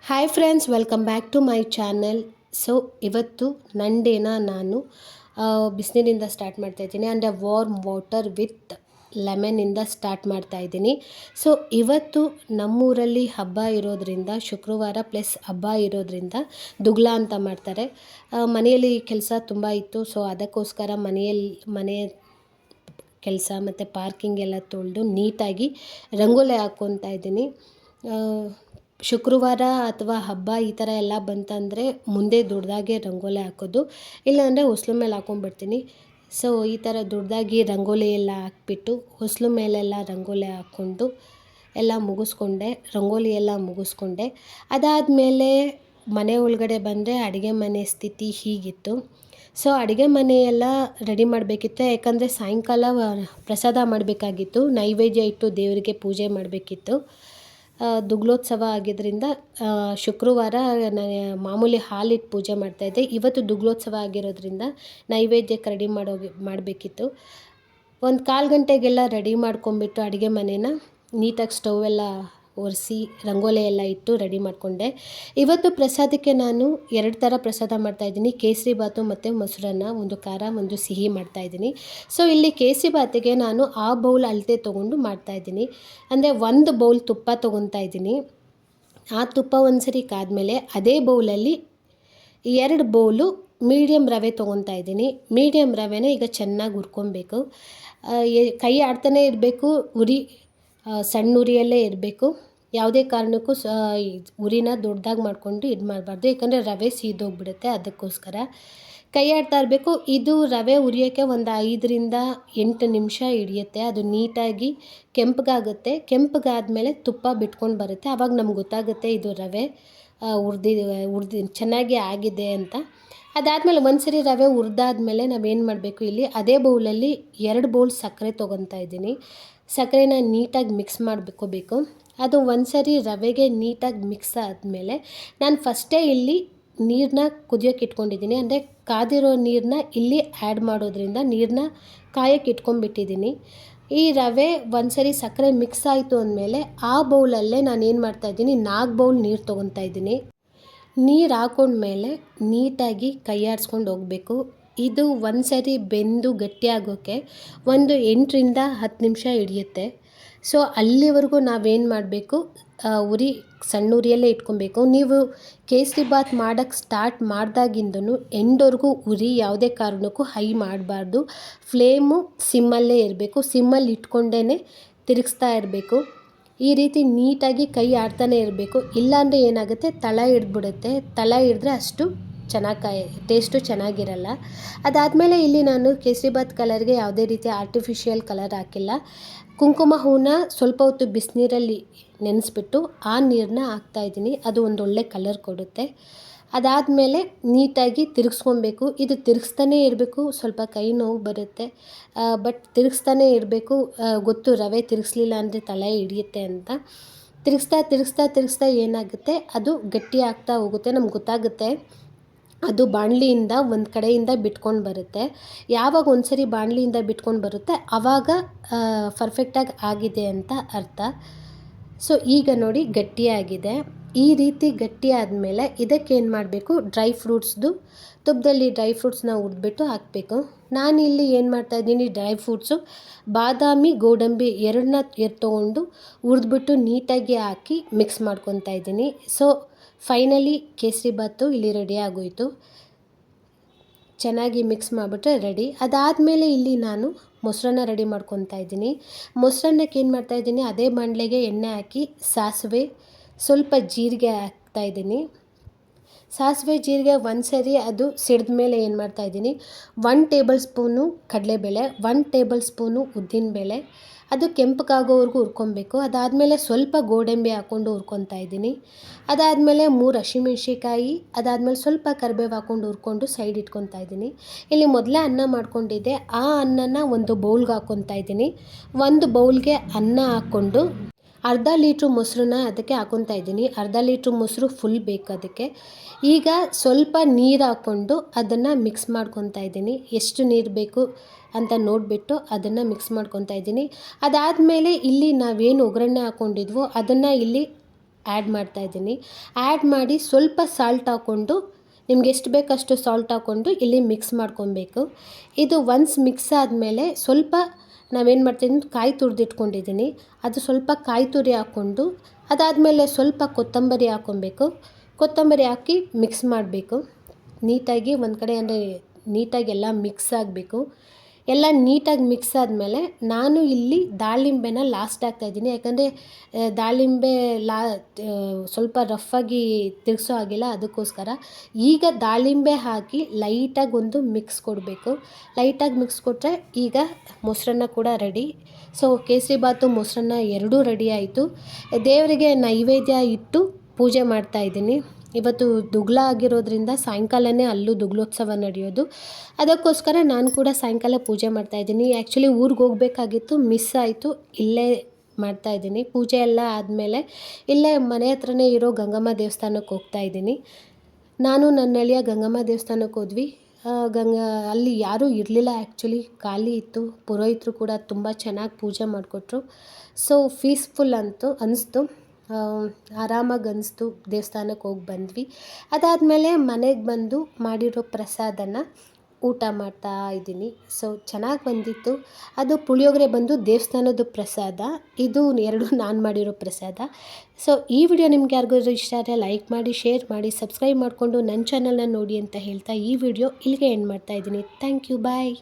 Hi friends, welcome back to my channel. So ಇವತ್ತು ನನ್ನ ಡೇನ ನಾನು ಬಿಸಿನೀರಿಂದ ಸ್ಟಾರ್ಟ್ ಮಾಡ್ತಾಯಿದ್ದೀನಿ. ಅಂದರೆ ವಾರ್ಮ್ ವಾಟರ್ ವಿತ್ ಲೆಮನಿಂದ ಸ್ಟಾರ್ಟ್ ಮಾಡ್ತಾಯಿದ್ದೀನಿ. ಸೊ ಇವತ್ತು ನಮ್ಮೂರಲ್ಲಿ ಹಬ್ಬ ಇರೋದ್ರಿಂದ, ಶುಕ್ರವಾರ ಪ್ಲಸ್ ಹಬ್ಬ ಇರೋದ್ರಿಂದ ದುಗ್ಲ ಅಂತ ಮಾಡ್ತಾರೆ. ಮನೆಯಲ್ಲಿ ಕೆಲಸ ತುಂಬ ಇತ್ತು. ಸೊ ಅದಕ್ಕೋಸ್ಕರ ಮನೆ ಕೆಲಸ ಮತ್ತು ಪಾರ್ಕಿಂಗ್ ಎಲ್ಲ ತೊಳೆದು ನೀಟಾಗಿ ರಂಗೋಲಿ ಹಾಕ್ಕೊತಾ ಇದ್ದೀನಿ. ಶುಕ್ರವಾರ ಅಥವಾ ಹಬ್ಬ ಈ ಥರ ಎಲ್ಲ ಬಂತಂದರೆ ಮುಂದೆ ದೊಡ್ಡದಾಗೆ ರಂಗೋಲಿ ಹಾಕೋದು, ಇಲ್ಲಾಂದರೆ ಹೊಸ್ಲು ಮೇಲೆ ಹಾಕ್ಕೊಂಡ್ಬಿಡ್ತೀನಿ. ಸೊ ಈ ಥರ ದೊಡ್ಡದಾಗಿ ರಂಗೋಲಿ ಎಲ್ಲ ಹಾಕ್ಬಿಟ್ಟು ಹೊಸ್ಲು ಮೇಲೆಲ್ಲ ರಂಗೋಲಿ ಹಾಕ್ಕೊಂಡು ಎಲ್ಲ ಮುಗಿಸ್ಕೊಂಡೆ. ರಂಗೋಲಿ ಎಲ್ಲ ಮುಗಿಸ್ಕೊಂಡೆ. ಅದಾದಮೇಲೆ ಮನೆ ಒಳಗಡೆ ಬಂದರೆ ಅಡುಗೆ ಮನೆ ಸ್ಥಿತಿ ಹೀಗಿತ್ತು. ಸೊ ಅಡುಗೆ ಮನೆಯೆಲ್ಲ ರೆಡಿ ಮಾಡಬೇಕಿತ್ತು, ಯಾಕಂದರೆ ಸಾಯಂಕಾಲ ಪ್ರಸಾದ ಮಾಡಬೇಕಾಗಿತ್ತು. ನೈವೇದ್ಯ ಇಟ್ಟು ದೇವರಿಗೆ ಪೂಜೆ ಮಾಡಬೇಕಿತ್ತು. ದುಗ್ಲೋತ್ಸವ ಆಗಿದ್ದರಿಂದ ಶುಕ್ರವಾರ ಮಾಮೂಲಿ ಹಾಲಿಟ್ಟು ಪೂಜೆ ಮಾಡ್ತಾಯಿದ್ದೆ. ಇವತ್ತು ದುಗ್ಲೋತ್ಸವ ಆಗಿರೋದ್ರಿಂದ ನೈವೇದ್ಯಕ್ಕೆ ರೆಡಿ ಮಾಡಬೇಕಿತ್ತು. ಒಂದು 1/4 ಗಂಟೆಗೆಲ್ಲ ರೆಡಿ ಮಾಡ್ಕೊಂಬಿಟ್ಟು ಅಡುಗೆ ಮನೇನ ನೀಟಾಗಿ ಸ್ಟವ್ ಎಲ್ಲ ಒರೆಸಿ ರಂಗೋಲಿ ಎಲ್ಲ ಇಟ್ಟು ರೆಡಿ ಮಾಡಿಕೊಂಡೆ. ಇವತ್ತು ಪ್ರಸಾದಕ್ಕೆ ನಾನು 2 ಥರ ಪ್ರಸಾದ ಮಾಡ್ತಾಯಿದ್ದೀನಿ. ಕೇಸರಿ ಬಾತು ಮತ್ತು ಮೊಸರನ್ನ, ಒಂದು ಖಾರ ಒಂದು ಸಿಹಿ ಮಾಡ್ತಾಯಿದ್ದೀನಿ. ಸೊ ಇಲ್ಲಿ ಕೇಸರಿ ಬಾತಿಗೆ ನಾನು ಆ ಬೌಲ್ ಅಳತೆ ತೊಗೊಂಡು ಮಾಡ್ತಾಯಿದ್ದೀನಿ. ಅಂದರೆ 1 ಬೌಲ್ ತುಪ್ಪ ತೊಗೊತಾ ಇದ್ದೀನಿ. ಆ ತುಪ್ಪ ಒಂದು ಸರಿ ಕಾದ್ಮೇಲೆ ಅದೇ ಬೌಲಲ್ಲಿ 2 ಬೌಲು ಮೀಡಿಯಮ್ ರವೆ ತೊಗೊತಾ ಇದ್ದೀನಿ. ಮೀಡಿಯಮ್ ರವೆನ ಈಗ ಚೆನ್ನಾಗಿ ಹುರ್ಕೊಬೇಕು. ಕೈ ಆಡ್ತಾನೆ ಇರಬೇಕು. ಸಣ್ಣ ಉರಿಯಲ್ಲೇ ಇರಬೇಕು. ಯಾವುದೇ ಕಾರಣಕ್ಕೂ ಉರಿನ ದೊಡ್ಡದಾಗಿ ಮಾಡಿಕೊಂಡು ಇದು ಮಾಡಬಾರ್ದು, ಯಾಕಂದರೆ ರವೆ ಸೀದೋಗ್ಬಿಡುತ್ತೆ. ಅದಕ್ಕೋಸ್ಕರ ಕೈ ಆಡ್ತಾ ಇರಬೇಕು. ಇದು ರವೆ ಹುರಿಯೋಕ್ಕೆ ಒಂದು 5ರಿಂದ 8 ನಿಮಿಷ ಹಿಡಿಯುತ್ತೆ. ಅದು ನೀಟಾಗಿ ಕೆಂಪಗಾಗುತ್ತೆ. ಕೆಂಪಗಾದ್ಮೇಲೆ ತುಪ್ಪ ಬಿಟ್ಕೊಂಡು ಬರುತ್ತೆ. ಆವಾಗ ನಮ್ಗೆ ಗೊತ್ತಾಗುತ್ತೆ ಇದು ರವೆ ಹುರ್ದು ಚೆನ್ನಾಗಿ ಆಗಿದೆ ಅಂತ. ಅದಾದಮೇಲೆ ಒಂದು ಸರಿ ರವೆ ಹುರಿದಾದ್ಮೇಲೆ ನಾವೇನು ಮಾಡಬೇಕು, ಇಲ್ಲಿ ಅದೇ ಬೌಲಲ್ಲಿ 2 ಬೌಲ್ ಸಕ್ಕರೆ ತೊಗೊತಾ ಇದ್ದೀನಿ. ಸಕ್ಕರೆನ ನೀಟಾಗಿ ಮಿಕ್ಸ್ ಮಾಡ್ಕೋಬೇಕು. ಅದು ಒಂದು ಸರಿ ರವೆಗೆ ನೀಟಾಗಿ ಮಿಕ್ಸ್ ಆದಮೇಲೆ ನಾನು ಫಸ್ಟೇ ಇಲ್ಲಿ ನೀರನ್ನ ಕುದಿಯೋಕೆ ಇಟ್ಕೊಂಡಿದ್ದೀನಿ. ಅಂದರೆ ಕಾದಿರೋ ನೀರನ್ನ ಇಲ್ಲಿ ಆ್ಯಡ್ ಮಾಡೋದ್ರಿಂದ ನೀರನ್ನ ಕಾಯೋಕೆ ಇಟ್ಕೊಂಡ್ಬಿಟ್ಟಿದ್ದೀನಿ. ಈ ರವೆ ಒಂದು ಸರಿ ಸಕ್ಕರೆ ಮಿಕ್ಸ್ ಆಯಿತು ಅಂದಮೇಲೆ ಆ ಬೌಲಲ್ಲೇ ನಾನು ಏನು ಮಾಡ್ತಾಯಿದ್ದೀನಿ, 4 ಬೌಲ್ ನೀರು ತೊಗೊತಾ ಇದ್ದೀನಿ. ನೀರು ಹಾಕೊಂಡ್ಮೇಲೆ ನೀಟಾಗಿ ಕೈ ಆಡಿಸ್ಕೊಂಡು ಹೋಗಬೇಕು. ಇದು ಒಂದು ಸರಿ ಬೆಂದು ಗಟ್ಟಿಯಾಗೋಕ್ಕೆ ಒಂದು 8ರಿಂದ 10 ನಿಮಿಷ ಹಿಡಿಯುತ್ತೆ. ಸೊ ಅಲ್ಲಿವರೆಗೂ ನಾವೇನು ಮಾಡಬೇಕು, ಸಣ್ಣ ಉರಿಯಲ್ಲೇ ಇಟ್ಕೊಬೇಕು. ನೀವು ಕೇಸರಿ ಬಾತ್ ಮಾಡೋಕ್ಕೆ ಸ್ಟಾರ್ಟ್ ಮಾಡಿದಾಗಿಂದನೂ ಎಂಡ್ವರೆಗೂ ಉರಿ ಯಾವುದೇ ಕಾರಣಕ್ಕೂ ಹೈ ಮಾಡಬಾರ್ದು. ಫ್ಲೇಮು ಸಿಮ್ಮಲ್ಲೇ ಇರಬೇಕು. ಸಿಮ್ಮಲ್ಲಿ ಇಟ್ಕೊಂಡೇ ತಿರುಗಿಸ್ತಾ ಇರಬೇಕು. ಈ ರೀತಿ ನೀಟಾಗಿ ಕೈ ಆಡ್ತಾನೆ ಇರಬೇಕು. ಇಲ್ಲಾಂದರೆ ಏನಾಗುತ್ತೆ, ತಳ ಹಿಡಿದ್ಬಿಡುತ್ತೆ. ತಳ ಹಿಡಿದ್ರೆ ಅಷ್ಟು ಟೇಸ್ಟು ಚೆನ್ನಾಗಿರಲ್ಲ. ಅದಾದಮೇಲೆ ಇಲ್ಲಿ ನಾನು ಕೇಸರಿ ಬಾತ್ ಕಲರ್ಗೆ ಯಾವುದೇ ರೀತಿ ಆರ್ಟಿಫಿಷಿಯಲ್ ಕಲರ್ ಹಾಕಿಲ್ಲ. ಕುಂಕುಮ ಹೂನ ಸ್ವಲ್ಪ ಹೊತ್ತು ಬಿಸಿನೀರಲ್ಲಿ ನೆನೆಸ್ಬಿಟ್ಟು ಆ ನೀರನ್ನ ಹಾಕ್ತಾಯಿದ್ದೀನಿ. ಅದು ಒಂದೊಳ್ಳೆ ಕಲರ್ ಕೊಡುತ್ತೆ. ಅದಾದಮೇಲೆ ನೀಟಾಗಿ ತಿರುಗಿಸ್ಕೊಬೇಕು. ಇದು ತಿರುಗಿಸ್ತಾನೇ ಇರಬೇಕು. ಸ್ವಲ್ಪ ಕೈ ನೋವು ಬರುತ್ತೆ, ಬಟ್ ತಿರುಗಿಸ್ತಾನೇ ಇರಬೇಕು. ಗೊತ್ತು, ರವೆ ತಿರುಗಿಸ್ಲಿಲ್ಲ ಅಂದರೆ ತಲೆ ಹಿಡಿಯುತ್ತೆ ಅಂತ. ತಿರುಗಿಸ್ತಾ ಏನಾಗುತ್ತೆ, ಅದು ಗಟ್ಟಿ ಆಗ್ತಾ ಹೋಗುತ್ತೆ. ನಮ್ಗೆ ಗೊತ್ತಾಗುತ್ತೆ. ಅದು ಬಾಣಲಿಯಿಂದ ಒಂದು ಕಡೆಯಿಂದ ಬಿಟ್ಕೊಂಡು ಬರುತ್ತೆ. ಯಾವಾಗ ಒಂದು ಸರಿ ಬಾಣಲಿಯಿಂದ ಬಿಟ್ಕೊಂಡು ಬರುತ್ತೆ ಆವಾಗ ಪರ್ಫೆಕ್ಟಾಗಿ ಆಗಿದೆ ಅಂತ ಅರ್ಥ. ಸೊ ಈಗ ನೋಡಿ ಗಟ್ಟಿಯಾಗಿದೆ. ಈ ರೀತಿ ಗಟ್ಟಿ ಆದಮೇಲೆ ಇದಕ್ಕೇನು ಮಾಡಬೇಕು, ತುಪ್ಪದಲ್ಲಿ ಡ್ರೈ ಫ್ರೂಟ್ಸ್ನ ಹುರಿದ್ಬಿಟ್ಟು ಹಾಕಬೇಕು. ನಾನಿಲ್ಲಿ ಏನು ಮಾಡ್ತಾಯಿದ್ದೀನಿ, ಡ್ರೈ ಫ್ರೂಟ್ಸು ಬಾದಾಮಿ ಗೋಡಂಬಿ ಎರಡನ್ನ ತೊಗೊಂಡು ಹುರಿದ್ಬಿಟ್ಟು ನೀಟಾಗಿ ಹಾಕಿ ಮಿಕ್ಸ್ ಮಾಡ್ಕೊತಾ ಇದ್ದೀನಿ. ಸೊ ಫೈನಲಿ ಕೇಸರಿ ಬಾತು ಇಲ್ಲಿ ರೆಡಿ ಆಗೋಯಿತು. ಚೆನ್ನಾಗಿ ಮಿಕ್ಸ್ ಮಾಡಿಬಿಟ್ರೆ ರೆಡಿ. ಅದಾದಮೇಲೆ ಇಲ್ಲಿ ನಾನು ಮೊಸರನ್ನ ರೆಡಿ ಮಾಡ್ಕೊತಾ ಇದ್ದೀನಿ. ಮೊಸರನ್ನಕ್ಕೆ ಏನು ಮಾಡ್ತಾಯಿದ್ದೀನಿ, ಅದೇ ಬಾಣಲೆಗೆ ಎಣ್ಣೆ ಹಾಕಿ ಸಾಸಿವೆ, ಸ್ವಲ್ಪ ಜೀರಿಗೆ ಹಾಕ್ತಾಯಿದ್ದೀನಿ. ಸಾಸಿವೆ ಜೀರಿಗೆ ಒಂದು ಸರಿ ಅದು ಸಿಡಿದ ಮೇಲೆ ಏನು ಮಾಡ್ತಾಯಿದ್ದೀನಿ, 1 ಟೇಬಲ್ ಸ್ಪೂನು ಕಡಲೆಬೇಳೆ, 1 ಟೇಬಲ್ ಸ್ಪೂನು ಉದ್ದಿನಬೇಳೆ, ಅದು ಕೆಂಪಗಾಗೋವರೆಗೂ ಹುರ್ಕೊಬೇಕು. ಅದಾದಮೇಲೆ ಸ್ವಲ್ಪ ಗೋಡಂಬಿ ಹಾಕ್ಕೊಂಡು ಹುರ್ಕೊತಾ ಇದ್ದೀನಿ. ಅದಾದಮೇಲೆ 3 ಹಸಿಮೆಣ್ಸಿಕಾಯಿ, ಅದಾದಮೇಲೆ ಸ್ವಲ್ಪ ಕರಿಬೇವು ಹಾಕ್ಕೊಂಡು ಹುರ್ಕೊಂಡು ಸೈಡ್ ಇಟ್ಕೊತಾ ಇದ್ದೀನಿ. ಇಲ್ಲಿ ಮೊದಲೇ ಅನ್ನ ಮಾಡ್ಕೊಂಡಿದ್ದೆ. ಆ ಅನ್ನನ ಒಂದು ಬೌಲ್ಗೆ ಹಾಕ್ಕೊತಾ ಇದ್ದೀನಿ. 1 ಬೌಲ್ಗೆ ಅನ್ನ ಹಾಕ್ಕೊಂಡು ಅರ್ಧ ಲೀಟ್ರ್ ಮೊಸರನ್ನ ಅದಕ್ಕೆ ಹಾಕ್ಕೊತಾ ಇದ್ದೀನಿ. ಅರ್ಧ ಲೀಟ್ರ್ ಮೊಸರು ಫುಲ್ ಬೇಕು ಅದಕ್ಕೆ. ಈಗ ಸ್ವಲ್ಪ ನೀರು ಹಾಕ್ಕೊಂಡು ಅದನ್ನು ಮಿಕ್ಸ್ ಮಾಡ್ಕೊತಾ ಇದ್ದೀನಿ. ಎಷ್ಟು ನೀರು ಬೇಕು ಅಂತ ನೋಡಿಬಿಟ್ಟು ಅದನ್ನು ಮಿಕ್ಸ್ ಮಾಡ್ಕೊತಾ ಇದ್ದೀನಿ. ಅದಾದಮೇಲೆ ಇಲ್ಲಿ ನಾವೇನು ಒಗ್ಗರಣೆ ಹಾಕ್ಕೊಂಡಿದ್ವೋ ಅದನ್ನು ಇಲ್ಲಿ ಆ್ಯಡ್ ಮಾಡ್ತಾಯಿದ್ದೀನಿ. ಆ್ಯಡ್ ಮಾಡಿ ಸ್ವಲ್ಪ ಸಾಲ್ಟ್ ಹಾಕ್ಕೊಂಡು, ನಿಮ್ಗೆ ಎಷ್ಟು ಬೇಕಷ್ಟು ಸಾಲ್ಟ್ ಹಾಕ್ಕೊಂಡು ಇಲ್ಲಿ ಮಿಕ್ಸ್ ಮಾಡ್ಕೊಬೇಕು. ಇದು ಒನ್ಸ್ ಮಿಕ್ಸ್ ಆದಮೇಲೆ ಸ್ವಲ್ಪ ನಾವೇನು ಮಾಡ್ತಿದ್ದೀನಿ, ಕಾಯಿ ತುರಿದಿಟ್ಕೊಂಡಿದ್ದೀನಿ, ಅದು ಸ್ವಲ್ಪ ಕಾಯಿ ತುರಿ ಹಾಕ್ಕೊಂಡು ಅದಾದಮೇಲೆ ಸ್ವಲ್ಪ ಕೊತ್ತಂಬರಿ ಹಾಕ್ಕೊಬೇಕು. ಕೊತ್ತಂಬರಿ ಹಾಕಿ ಮಿಕ್ಸ್ ಮಾಡಬೇಕು ನೀಟಾಗಿ ಒಂದು ಕಡೆ. ಅಂದರೆ ನೀಟಾಗಿ ಎಲ್ಲ ಮಿಕ್ಸ್ ಆಗಬೇಕು. ಎಲ್ಲ ನೀಟಾಗಿ ಮಿಕ್ಸ್ ಆದಮೇಲೆ ನಾನು ಇಲ್ಲಿ ದಾಳಿಂಬೆನ ಲಾಸ್ಟ್ ಹಾಕ್ತಾಯಿದ್ದೀನಿ. ಯಾಕಂದರೆ ದಾಳಿಂಬೆ ಸ್ವಲ್ಪ ರಫಾಗಿ ತಿರ್ಗಿಸೋ ಆಗಿಲ್ಲ, ಅದಕ್ಕೋಸ್ಕರ. ಈಗ ದಾಳಿಂಬೆ ಹಾಕಿ ಲೈಟಾಗಿ ಒಂದು ಮಿಕ್ಸ್ ಕೊಡಬೇಕು. ಲೈಟಾಗಿ ಮಿಕ್ಸ್ ಕೊಟ್ಟರೆ ಈಗ ಮೊಸರನ್ನ ಕೂಡ ರೆಡಿ. ಸೊ ಕೇಸರಿಬಾತು ಮೊಸರನ್ನ ಎರಡೂ ರೆಡಿ ಆಯಿತು. ದೇವರಿಗೆ ನೈವೇದ್ಯ ಇಟ್ಟು ಪೂಜೆ ಮಾಡ್ತಾಯಿದ್ದೀನಿ. ಇವತ್ತು ದುಗ್ಲ ಆಗಿರೋದ್ರಿಂದ ಸಾಯಂಕಾಲನೇ ಅಲ್ಲೂ ದುಗ್ಲೋತ್ಸವ ನಡೆಯೋದು. ಅದಕ್ಕೋಸ್ಕರ ನಾನು ಕೂಡ ಸಾಯಂಕಾಲ ಪೂಜೆ ಮಾಡ್ತಾಯಿದ್ದೀನಿ. ಆ್ಯಕ್ಚುಲಿ ಊರಿಗೆ ಹೋಗಬೇಕಾಗಿತ್ತು, ಮಿಸ್ ಆಯಿತು. ಇಲ್ಲೇ ಮಾಡ್ತಾಯಿದ್ದೀನಿ. ಪೂಜೆ ಎಲ್ಲ ಆದಮೇಲೆ ಇಲ್ಲೇ ಮನೆ ಹತ್ರನೇ ಇರೋ ಗಂಗಮ್ಮ ದೇವಸ್ಥಾನಕ್ಕೆ ಹೋಗ್ತಾಯಿದ್ದೀನಿ. ನಾನು ನನ್ನ ಅಳಿಯ ಗಂಗಮ್ಮ ದೇವಸ್ಥಾನಕ್ಕೆ ಹೋದ್ವಿ. ಅಲ್ಲಿ ಯಾರೂ ಇರಲಿಲ್ಲ, ಆ್ಯಕ್ಚುಲಿ ಖಾಲಿ ಇತ್ತು. ಪುರೋಹಿತರು ಕೂಡ ತುಂಬ ಚೆನ್ನಾಗಿ ಪೂಜೆ ಮಾಡಿಕೊಟ್ರು. ಸೊ ಪೀಸ್ಫುಲ್ ಅನಿಸ್ತು. ಆರಾಮಾಗಿ ಅನಿಸ್ತು. ದೇವಸ್ಥಾನಕ್ಕೆ ಹೋಗಿ ಬಂದ್ವಿ. ಅದಾದಮೇಲೆ ಮನೆಗೆ ಬಂದು ಮಾಡಿರೋ ಪ್ರಸಾದನ ಊಟ ಮಾಡ್ತಾ ಇದ್ದೀನಿ. ಸೊ ಚೆನ್ನಾಗಿ ಬಂದಿತ್ತು. ಅದು ಪುಳಿಯೋಗರೆ ಬಂದು ದೇವಸ್ಥಾನದ ಪ್ರಸಾದ, ಇದು ಎರಡು ನಾನು ಮಾಡಿರೋ ಪ್ರಸಾದ. ಸೊ ಈ ವಿಡಿಯೋ ನಿಮ್ಗೆ ಯಾರಿಗಾದ್ರೂ ಇಷ್ಟ ಆದರೆ ಲೈಕ್ ಮಾಡಿ, ಶೇರ್ ಮಾಡಿ, ಸಬ್ಸ್ಕ್ರೈಬ್ ಮಾಡಿಕೊಂಡು ನನ್ನ ಚಾನಲ್ನ ನೋಡಿ ಅಂತ ಹೇಳ್ತಾ ಈ ವಿಡಿಯೋ ಇಲ್ಲಿಗೆ ಎಂಡ್ ಮಾಡ್ತಾಯಿದ್ದೀನಿ. Thank you, bye.